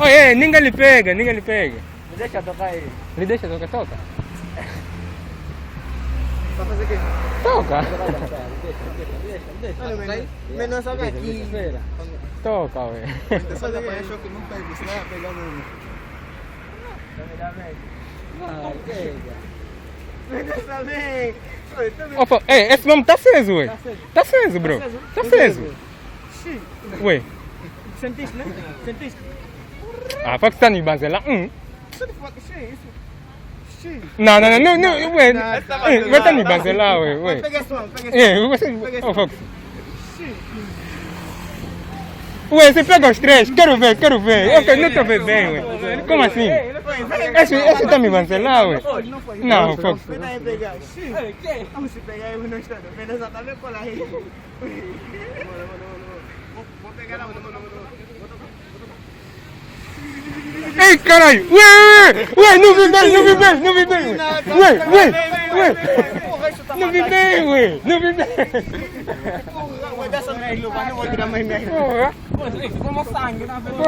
Oi, ninguém lhe pega, ninguém lhe pega. Me deixa tocar aí. Lhe deixa tocar, toca. Pra fazer o quê? Toca. Deixa. Menor sabe aqui. Toca, ué. Só da manhã achou que não pega, senão ia pegar no... Não, pega. Menor também. Opa, esse nome tá aceso, ué. Tá aceso, bro. Tá aceso. Ué. Sentiste, né? Sentiste? Ah, para que está no banzela? Isso de foto, isso. Não, ué. Vai estar no banzela, ué. Pega esse mano, pega esse mano. Você... Oh, Fox. Ué, você pega os três, quero ver. Ok, não estou vendo bem, ué. Como assim? Esse tá me banzelar, ué. Não, Fox. Vem aí pegar. Vamos se pegar aí, não está. Vem essa tá bem colar aí. Vou pegar lá, mano. Ei, caralho! Ué, não vi bem! Não vi bem! Vai dar essa merda, não vou tirar mais merda. Porra! Pô, ficou uma sangue, tá vendo?